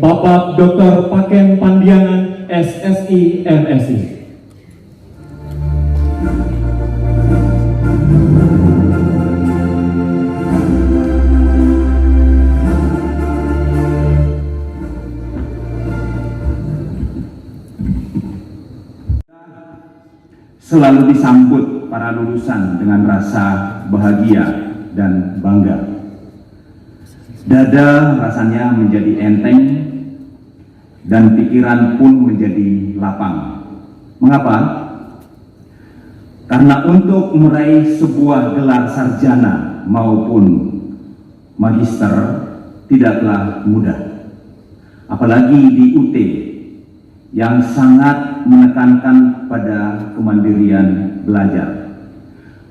Bapak Dr. Paken Pandiangan, SSI MSI. Selalu disambut para lulusan dengan rasa bahagia dan bangga. Dada rasanya menjadi enteng dan pikiran pun menjadi lapang. Mengapa? Karena untuk meraih sebuah gelar sarjana maupun magister tidaklah mudah. Apalagi di UT yang sangat menekankan pada kemandirian belajar.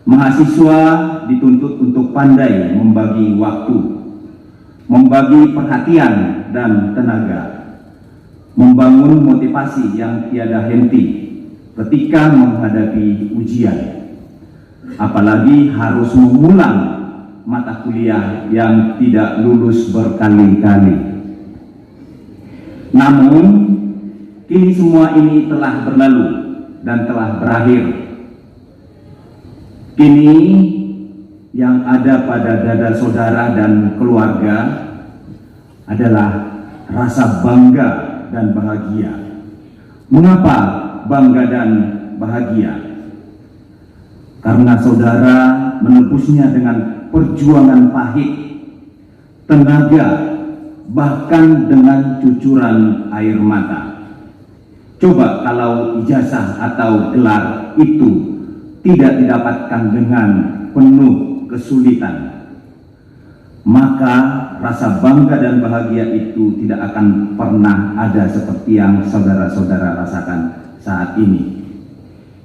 Mahasiswa dituntut untuk pandai membagi waktu, membagi perhatian dan tenaga, membangun motivasi yang tiada henti ketika menghadapi ujian, apalagi harus mengulang mata kuliah yang tidak lulus berkali-kali. Namun, kini semua ini telah berlalu dan telah berakhir. Kini yang ada pada dada saudara dan keluarga adalah rasa bangga dan bahagia. Mengapa bangga dan bahagia? Karena saudara menebusnya dengan perjuangan pahit, tenaga, bahkan dengan cucuran air mata. Coba kalau ijazah atau gelar itu tidak didapatkan dengan penuh kesulitan, maka rasa bangga dan bahagia itu tidak akan pernah ada seperti yang saudara-saudara rasakan saat ini.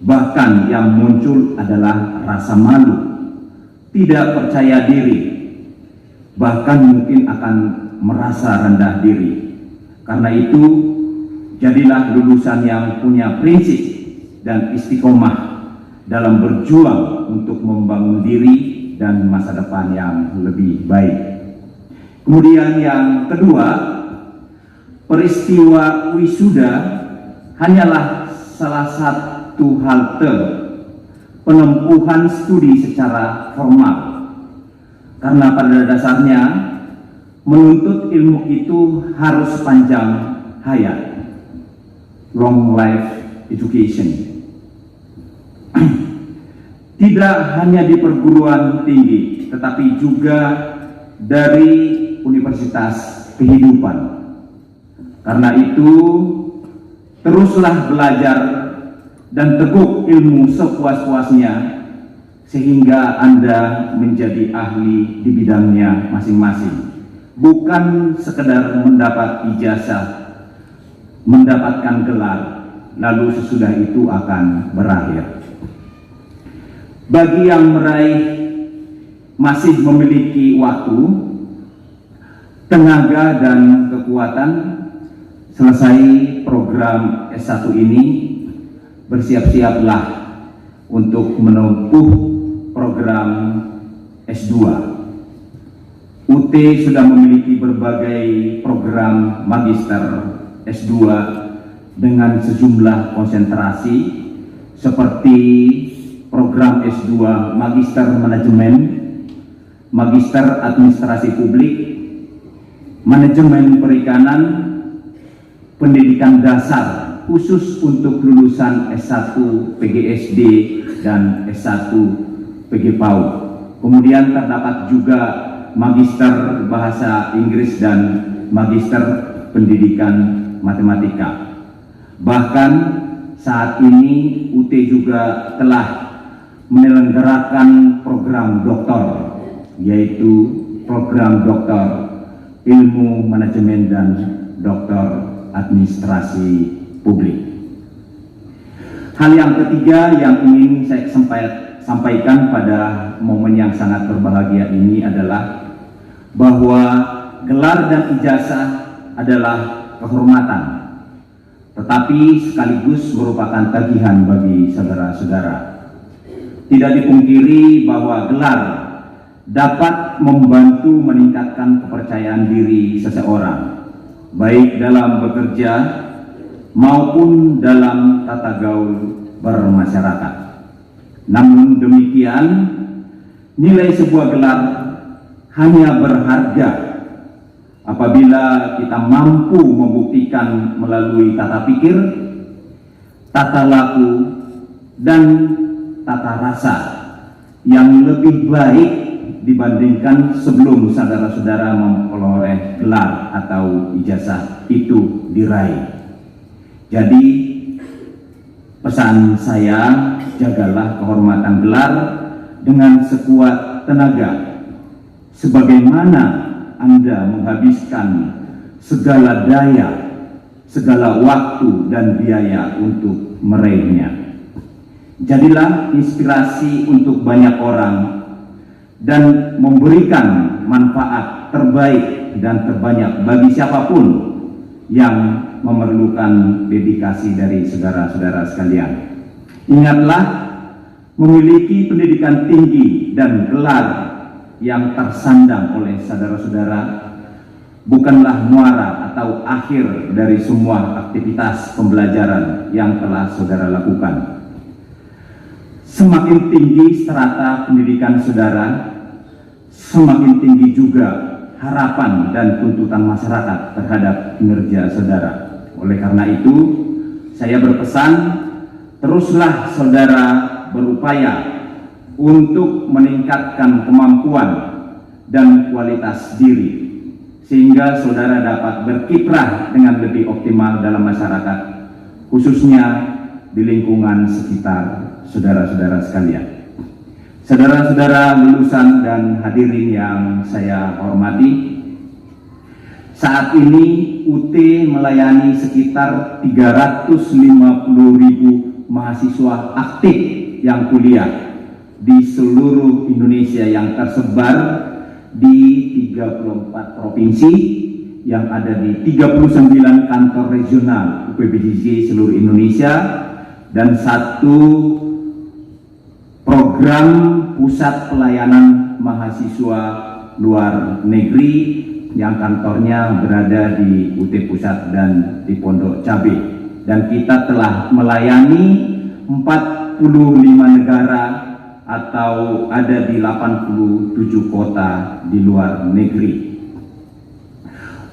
Bahkan yang muncul adalah rasa malu, tidak percaya diri, bahkan mungkin akan merasa rendah diri. Karena itu, jadilah lulusan yang punya prinsip dan istiqomah dalam berjuang untuk membangun diri dan masa depan yang lebih baik. Kemudian yang kedua, peristiwa wisuda hanyalah salah satu halte penempuhan studi secara formal. Karena pada dasarnya menuntut ilmu itu harus sepanjang hayat, long life education. Tidak hanya di perguruan tinggi, tetapi juga dari universitas kehidupan. Karena itu, teruslah belajar dan teguk ilmu sepuas-puasnya sehingga Anda menjadi ahli di bidangnya masing-masing. Bukan sekedar mendapat ijazah, mendapatkan gelar, lalu sesudah itu akan berakhir. Bagi yang meraih masih memiliki waktu, tenaga dan kekuatan, selesai program S1 ini, bersiap-siaplah untuk menempuh program S2. UT sudah memiliki berbagai program magister S2 dengan sejumlah konsentrasi seperti program S2 Magister Manajemen, Magister Administrasi Publik, Manajemen Perikanan, Pendidikan Dasar khusus untuk lulusan S1 PGSD dan S1 PGPAUD. Kemudian terdapat juga Magister Bahasa Inggris dan Magister Pendidikan Matematika. Bahkan saat ini UT juga telah menyelenggarakan program doktor, yaitu program doktor ilmu manajemen dan doktor administrasi publik. Hal yang ketiga yang ingin saya sampaikan pada momen yang sangat berbahagia ini adalah bahwa gelar dan ijazah adalah kehormatan, tetapi sekaligus merupakan tagihan bagi saudara-saudara. Tidak dipungkiri bahwa gelar dapat membantu meningkatkan kepercayaan diri seseorang, baik dalam bekerja maupun dalam tata gaul bermasyarakat. Namun demikian, nilai sebuah gelar hanya berharga apabila kita mampu membuktikan melalui tata pikir, tata laku, dan tata rasa yang lebih baik dibandingkan sebelum saudara-saudara memperoleh gelar atau ijazah itu diraih. Jadi pesan saya, jagalah kehormatan gelar dengan sekuat tenaga, sebagaimana Anda menghabiskan segala daya, segala waktu dan biaya untuk meraihnya. Jadilah inspirasi untuk banyak orang dan memberikan manfaat terbaik dan terbanyak bagi siapapun yang memerlukan dedikasi dari saudara-saudara sekalian. Ingatlah, memiliki pendidikan tinggi dan gelar yang tersandang oleh saudara-saudara bukanlah muara atau akhir dari semua aktivitas pembelajaran yang telah saudara lakukan. Semakin tinggi strata pendidikan saudara, semakin tinggi juga harapan dan tuntutan masyarakat terhadap kinerja saudara. Oleh karena itu, saya berpesan, teruslah saudara berupaya untuk meningkatkan kemampuan dan kualitas diri, sehingga saudara dapat berkiprah dengan lebih optimal dalam masyarakat, khususnya di lingkungan sekitar saudara-saudara sekalian. Saudara-saudara lulusan dan hadirin yang saya hormati, saat ini UT melayani sekitar 350.000 mahasiswa aktif yang kuliah di seluruh Indonesia yang tersebar di 34 provinsi yang ada di 39 kantor regional UPBJJ seluruh Indonesia dan 1 program pusat pelayanan mahasiswa luar negeri yang kantornya berada di UT Pusat dan di Pondok Cabe. Dan kita telah melayani 45 negara atau ada di 87 kota di luar negeri.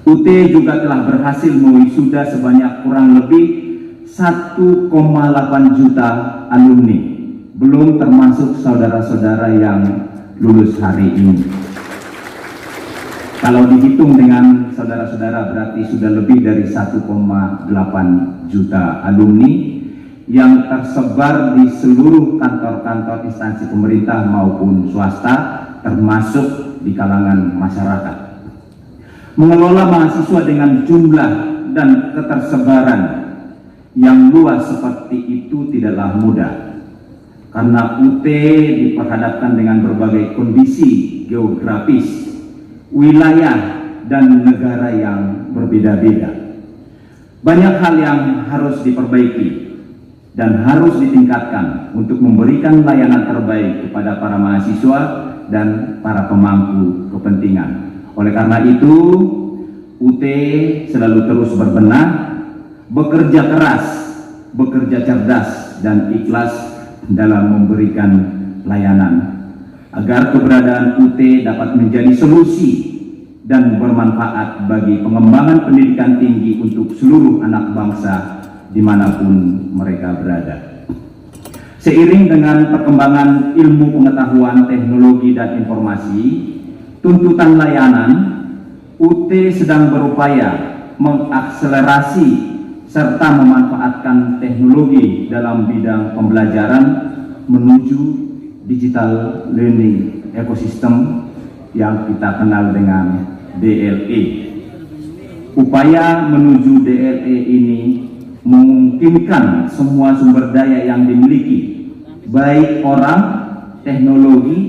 UT juga telah berhasil mewisuda sebanyak kurang lebih 1,8 juta alumni, belum termasuk saudara-saudara yang lulus hari ini. Kalau dihitung dengan saudara-saudara berarti sudah lebih dari 1,8 juta alumni yang tersebar di seluruh kantor-kantor instansi pemerintah maupun swasta, termasuk di kalangan masyarakat. Mengelola mahasiswa dengan jumlah dan ketersebaran yang luas seperti itu tidaklah mudah, karena UT diperhadapkan dengan berbagai kondisi geografis, wilayah, dan negara yang berbeda-beda. Banyak hal yang harus diperbaiki dan harus ditingkatkan untuk memberikan layanan terbaik kepada para mahasiswa dan para pemangku kepentingan. Oleh karena itu, UT selalu terus berbenah, bekerja keras, bekerja cerdas, dan ikhlas dalam memberikan layanan agar keberadaan UT dapat menjadi solusi dan bermanfaat bagi pengembangan pendidikan tinggi untuk seluruh anak bangsa dimanapun mereka berada. Seiring dengan perkembangan ilmu pengetahuan, teknologi, dan informasi, tuntutan layanan, UT sedang berupaya mengakselerasi serta memanfaatkan teknologi dalam bidang pembelajaran menuju digital learning ecosystem yang kita kenal dengan DLE. Upaya menuju DLE ini memungkinkan semua sumber daya yang dimiliki, baik orang, teknologi,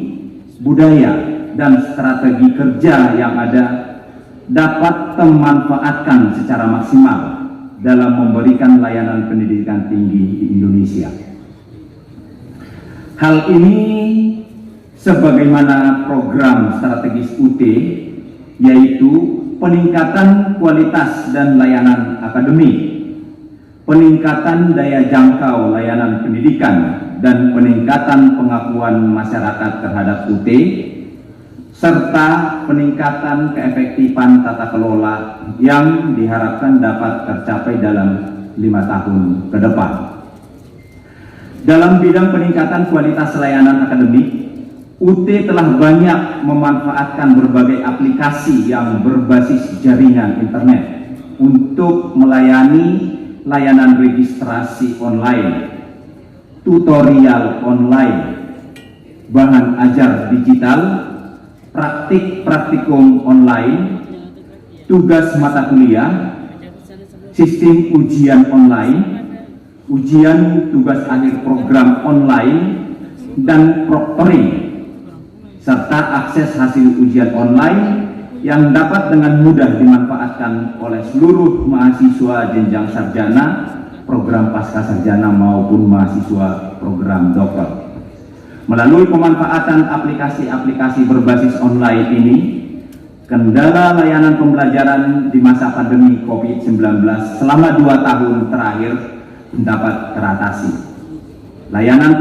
budaya, dan strategi kerja yang ada, dapat memanfaatkan secara maksimal dalam memberikan layanan pendidikan tinggi di Indonesia. Hal ini sebagaimana program strategis UT, yaitu peningkatan kualitas dan layanan akademik, peningkatan daya jangkau layanan pendidikan, dan peningkatan pengakuan masyarakat terhadap UT, serta peningkatan keefektifan tata kelola yang diharapkan dapat tercapai dalam 5 tahun ke depan. Dalam bidang peningkatan kualitas layanan akademik, UT telah banyak memanfaatkan berbagai aplikasi yang berbasis jaringan internet untuk melayani layanan registrasi online, tutorial online, bahan ajar digital, praktikum online, tugas mata kuliah, sistem ujian online, ujian tugas akhir program online, dan proctoring, serta akses hasil ujian online yang dapat dengan mudah dimanfaatkan oleh seluruh mahasiswa jenjang sarjana, program pasca sarjana maupun mahasiswa program dokter. Melalui pemanfaatan aplikasi-aplikasi berbasis online ini, kendala layanan pembelajaran di masa pandemi COVID-19 selama 2 tahun terakhir dapat teratasi. Layanan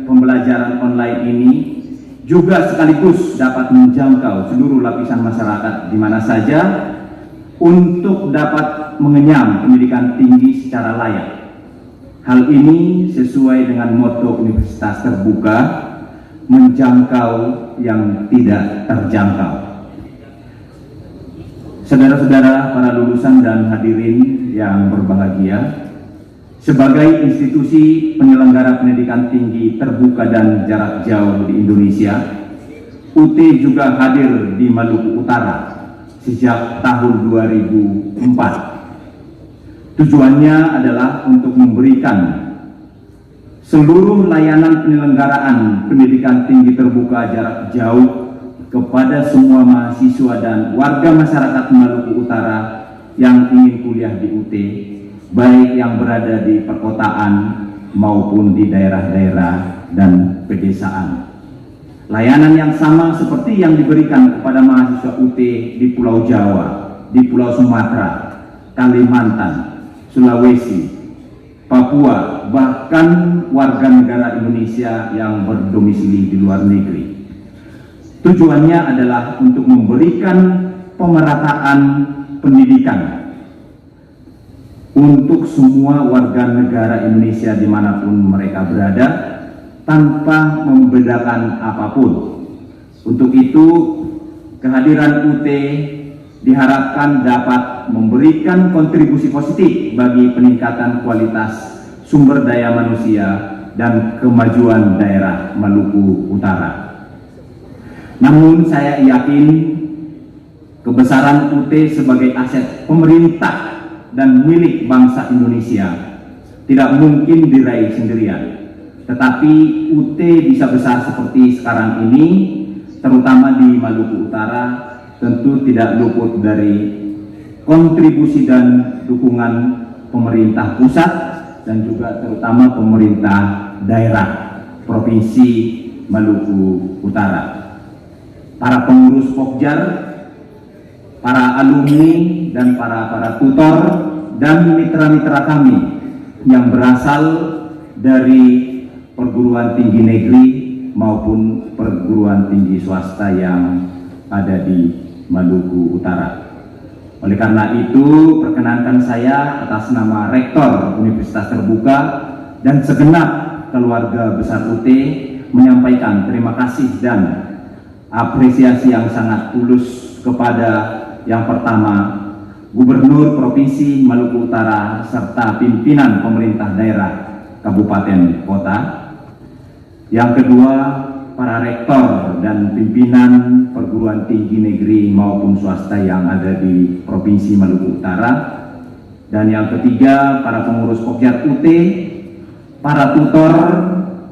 pembelajaran online ini juga sekaligus dapat menjangkau seluruh lapisan masyarakat di mana saja untuk dapat mengenyam pendidikan tinggi secara layak. Hal ini sesuai dengan motto Universitas Terbuka, menjangkau yang tidak terjangkau. Saudara-saudara para lulusan dan hadirin yang berbahagia, sebagai institusi penyelenggara pendidikan tinggi terbuka dan jarak jauh di Indonesia, UT juga hadir di Maluku Utara sejak tahun 2004. Tujuannya adalah untuk memberikan seluruh layanan penyelenggaraan pendidikan tinggi terbuka jarak jauh kepada semua mahasiswa dan warga masyarakat Maluku Utara yang ingin kuliah di UT, baik yang berada di perkotaan maupun di daerah-daerah dan pedesaan. Layanan yang sama seperti yang diberikan kepada mahasiswa UT di Pulau Jawa, di Pulau Sumatera, Kalimantan, Sulawesi, Papua, bahkan warga negara Indonesia yang berdomisili di luar negeri. Tujuannya adalah untuk memberikan pemerataan pendidikan untuk semua warga negara Indonesia dimanapun mereka berada, tanpa membedakan apapun. Untuk itu, kehadiran UT diharapkan dapat memberikan kontribusi positif bagi peningkatan kualitas sumber daya manusia dan kemajuan daerah Maluku Utara. Namun saya yakin kebesaran UT sebagai aset pemerintah dan milik bangsa Indonesia tidak mungkin diraih sendirian. Tetapi UT bisa besar seperti sekarang ini, terutama di Maluku Utara, tentu tidak luput dari kontribusi dan dukungan pemerintah pusat dan juga terutama pemerintah daerah Provinsi Maluku Utara. Para pengurus Pokjar, para alumni dan para tutor dan mitra-mitra kami yang berasal dari perguruan tinggi negeri maupun perguruan tinggi swasta yang ada di Maluku Utara. Oleh karena itu, perkenankan saya atas nama Rektor Universitas Terbuka dan segenap keluarga besar UT menyampaikan terima kasih dan apresiasi yang sangat tulus kepada yang pertama, Gubernur Provinsi Maluku Utara serta pimpinan pemerintah daerah kabupaten kota. Yang kedua, para rektor dan pimpinan perguruan tinggi negeri maupun swasta yang ada di Provinsi Maluku Utara. Dan yang ketiga, para pengurus Pokjar UT, para tutor,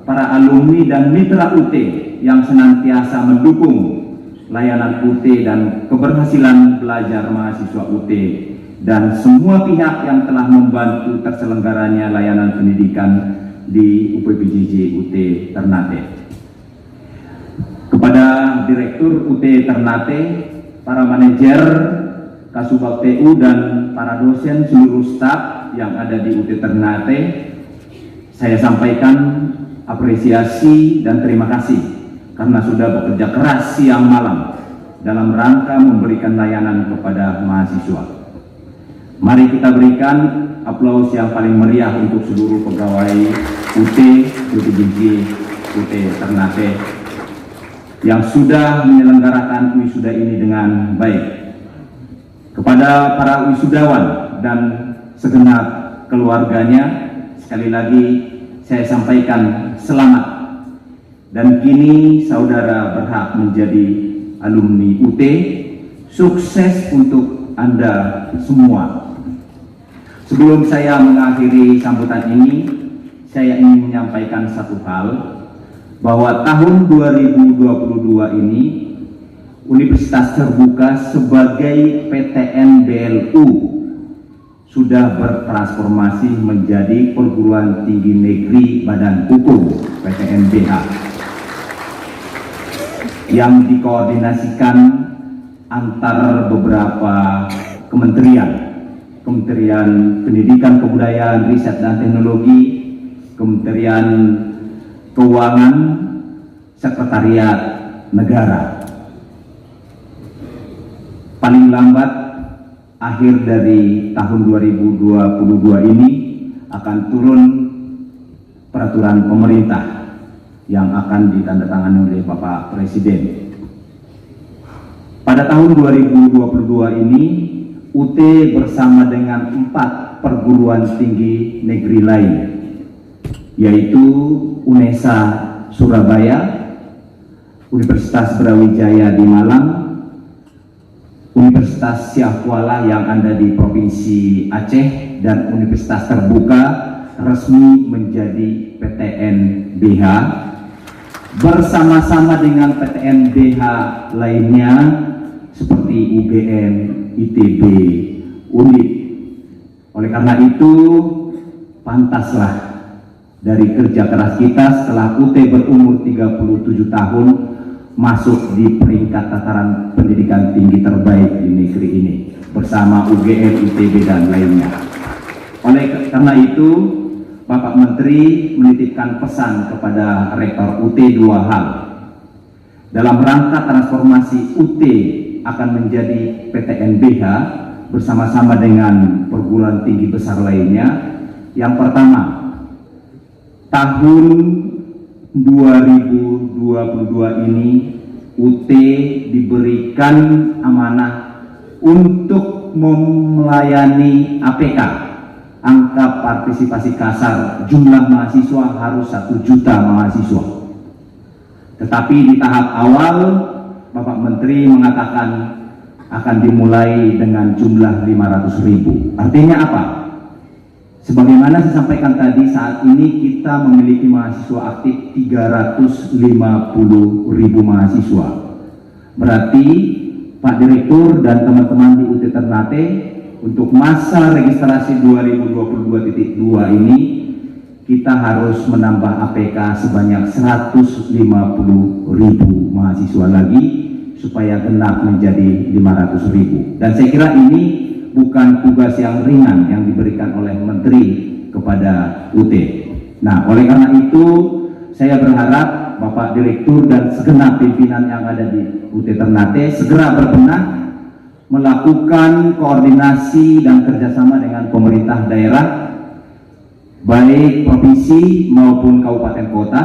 para alumni dan mitra UT yang senantiasa mendukung layanan UT dan keberhasilan belajar mahasiswa UT, dan semua pihak yang telah membantu terselenggaranya layanan pendidikan di UPPJJ UT Ternate. Kepada Direktur UT Ternate, para manajer, Kasubag TU, dan para dosen seluruh staf yang ada di UT Ternate, saya sampaikan apresiasi dan terima kasih karena sudah bekerja keras siang malam dalam rangka memberikan layanan kepada mahasiswa. Mari kita berikan aplaus yang paling meriah untuk seluruh pegawai UT Ternate yang sudah menyelenggarakan wisuda ini dengan baik. Kepada para wisudawan dan segenap keluarganya, sekali lagi saya sampaikan selamat, dan kini saudara berhak menjadi alumni UT. Sukses untuk Anda semua. Sebelum saya mengakhiri sambutan ini, saya ingin menyampaikan satu hal, bahwa tahun 2022 ini Universitas Terbuka sebagai PTN BLU sudah bertransformasi menjadi Perguruan Tinggi Negeri Badan Hukum PTNBH yang dikoordinasikan antar beberapa kementerian Pendidikan, Kebudayaan, Riset dan Teknologi, Kementerian Keuangan, Sekretariat Negara. Paling lambat akhir dari tahun 2022 ini akan turun peraturan pemerintah yang akan ditandatangani oleh Bapak Presiden. Pada tahun 2022 ini, UT bersama dengan 4 perguruan tinggi negeri lain, yaitu UNESA Surabaya, Universitas Brawijaya di Malang, Universitas Syahkuala yang ada di Provinsi Aceh, dan Universitas Terbuka resmi menjadi PTN BH bersama-sama dengan PTN BH lainnya seperti UGM, ITB, UNIP. Oleh karena itu, pantaslah dari kerja keras kita setelah UT berumur 37 tahun masuk di peringkat tataran pendidikan tinggi terbaik di negeri ini bersama UGM, ITB dan lainnya. Oleh karena itu, Bapak Menteri menitipkan pesan kepada Rektor UT 2 hal. Dalam rangka transformasi UT akan menjadi PTNBH bersama-sama dengan perguruan tinggi besar lainnya. Yang pertama, tahun 2022 ini UT diberikan amanah untuk melayani APK, angka partisipasi kasar jumlah mahasiswa harus 1 juta mahasiswa. Tetapi di tahap awal Bapak Menteri mengatakan akan dimulai dengan jumlah 500.000. Artinya apa? Sebagaimana saya sampaikan tadi, saat ini kita memiliki mahasiswa aktif 350.000 mahasiswa. Berarti Pak Direktur dan teman-teman di UT Ternate untuk masa registrasi 2022.2 ini kita harus menambah APK sebanyak 150.000 mahasiswa lagi supaya genap menjadi 500.000. Dan saya kira ini bukan tugas yang ringan yang diberikan oleh Menteri kepada UT. Nah, oleh karena itu saya berharap Bapak Direktur dan segenap pimpinan yang ada di UT Ternate segera berbenah melakukan koordinasi dan kerjasama dengan pemerintah daerah, baik provinsi maupun kabupaten kota,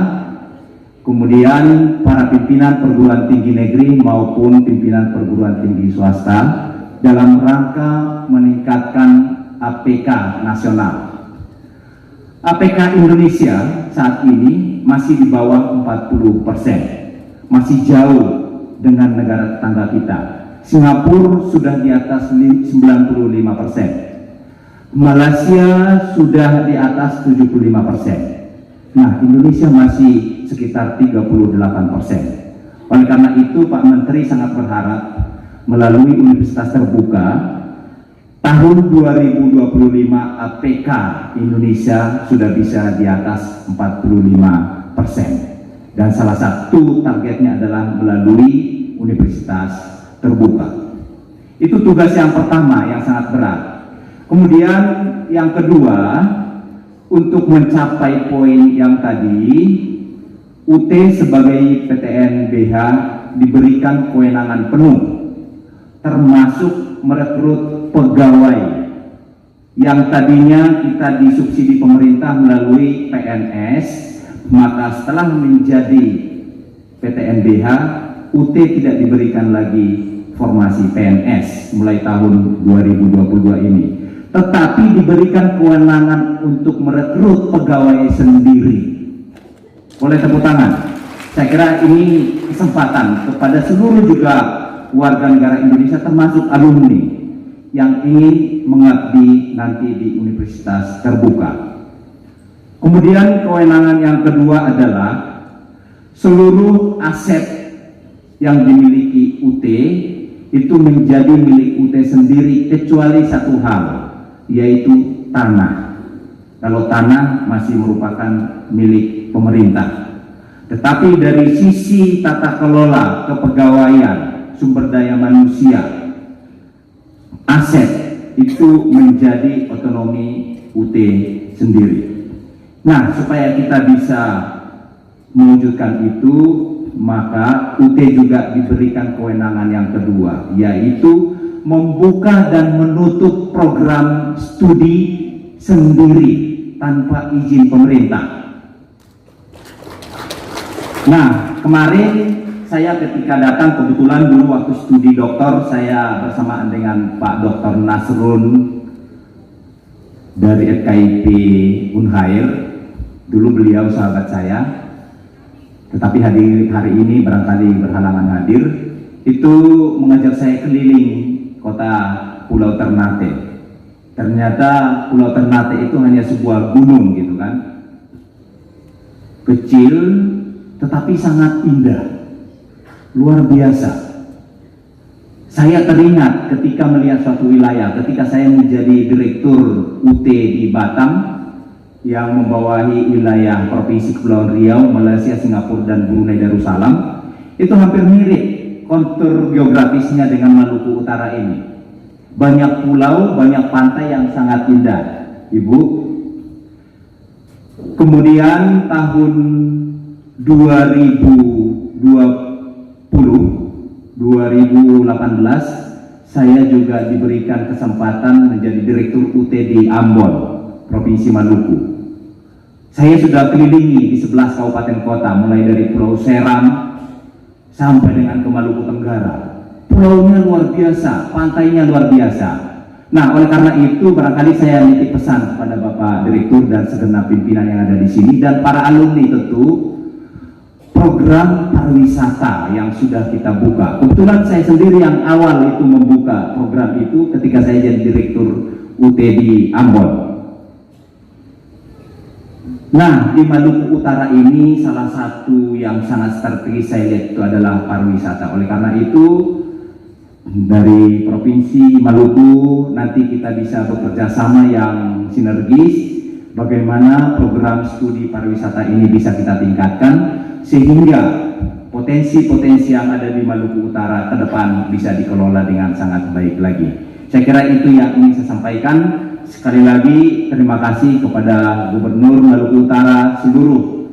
kemudian para pimpinan perguruan tinggi negeri maupun pimpinan perguruan tinggi swasta dalam rangka meningkatkan APK nasional. APK Indonesia saat ini masih di bawah 40%, masih jauh dengan negara tetangga kita. Singapura sudah di atas 95%, Malaysia sudah di atas 75%. Nah, Indonesia masih sekitar 38%. Oleh karena itu, Pak Menteri sangat berharap melalui Universitas Terbuka tahun 2025 APK Indonesia sudah bisa di atas 45%. Dan salah satu targetnya adalah melalui Universitas Terbuka. Itu tugas yang pertama yang sangat berat. Kemudian yang kedua, untuk mencapai poin yang tadi, UT sebagai PTNBH diberikan kewenangan penuh, termasuk merekrut pegawai yang tadinya kita disubsidi pemerintah melalui PNS, maka setelah menjadi PTNBH, UT tidak diberikan lagi formasi PNS mulai tahun 2022 ini, tetapi diberikan kewenangan untuk merekrut pegawai sendiri. Boleh tepuk tangan. Saya kira ini kesempatan kepada seluruh juga warga negara Indonesia termasuk alumni yang ingin mengabdi nanti di universitas terbuka. Kemudian kewenangan yang kedua adalah seluruh aset yang dimiliki UT itu menjadi milik UT sendiri kecuali satu hal, yaitu tanah. Kalau tanah masih merupakan milik pemerintah. Tetapi dari sisi tata kelola kepegawaian, sumber daya manusia, aset itu menjadi otonomi UT sendiri. Nah, supaya kita bisa mewujudkan itu, maka UT juga diberikan kewenangan yang kedua, yaitu membuka dan menutup program studi sendiri tanpa izin pemerintah. Nah, kemarin saya ketika datang, kebetulan dulu waktu studi doktor saya bersamaan dengan Pak Dr. Nasrun dari FKIP Unhair. Dulu beliau sahabat saya, tetapi hari ini barangkali berhalangan hadir. Itu mengajak saya keliling kota Pulau Ternate. Ternyata Pulau Ternate itu hanya sebuah gunung gitu kan, kecil tetapi sangat indah, luar biasa. Saya teringat ketika melihat suatu wilayah, ketika saya menjadi direktur UT di Batam yang membawahi wilayah Provinsi Kepulauan Riau, Malaysia, Singapura, dan Brunei Darussalam. Itu hampir mirip kontur geografisnya dengan Maluku Utara ini. Banyak pulau, banyak pantai yang sangat indah, Ibu. Kemudian tahun 2018 saya juga diberikan kesempatan menjadi direktur UT di Ambon, Provinsi Maluku. Saya sudah kelilingi di 11 kabupaten kota, mulai dari Pulau Seram sampai dengan ke Maluku Tenggara. Pulaunya luar biasa, pantainya luar biasa. Nah, oleh karena itu barangkali saya nitip pesan kepada Bapak Direktur dan segenap pimpinan yang ada di sini dan para alumni tentu, program pariwisata yang sudah kita buka. Kebetulan saya sendiri yang awal itu membuka program itu ketika saya jadi Direktur UT di Ambon. Nah, di Maluku Utara ini salah satu yang sangat strategis saya lihat itu adalah pariwisata. Oleh karena itu, dari Provinsi Maluku nanti kita bisa bekerja sama yang sinergis, bagaimana program studi pariwisata ini bisa kita tingkatkan sehingga potensi-potensi yang ada di Maluku Utara ke depan bisa dikelola dengan sangat baik lagi. Saya kira itu yang ingin saya sampaikan. Sekali lagi terima kasih kepada Gubernur Maluku Utara, seluruh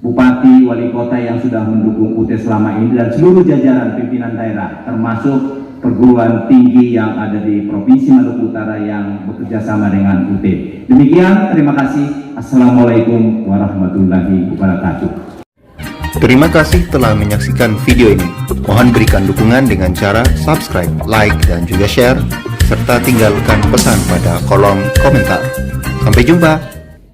Bupati, Wali Kota yang sudah mendukung UT selama ini, dan seluruh jajaran pimpinan daerah, termasuk perguruan tinggi yang ada di Provinsi Maluku Utara yang bekerja sama dengan UT. Demikian, terima kasih. Assalamualaikum warahmatullahi wabarakatuh. Terima kasih telah menyaksikan video ini. Mohon berikan dukungan dengan cara subscribe, like, dan juga share, serta tinggalkan pesan pada kolom komentar. Sampai jumpa!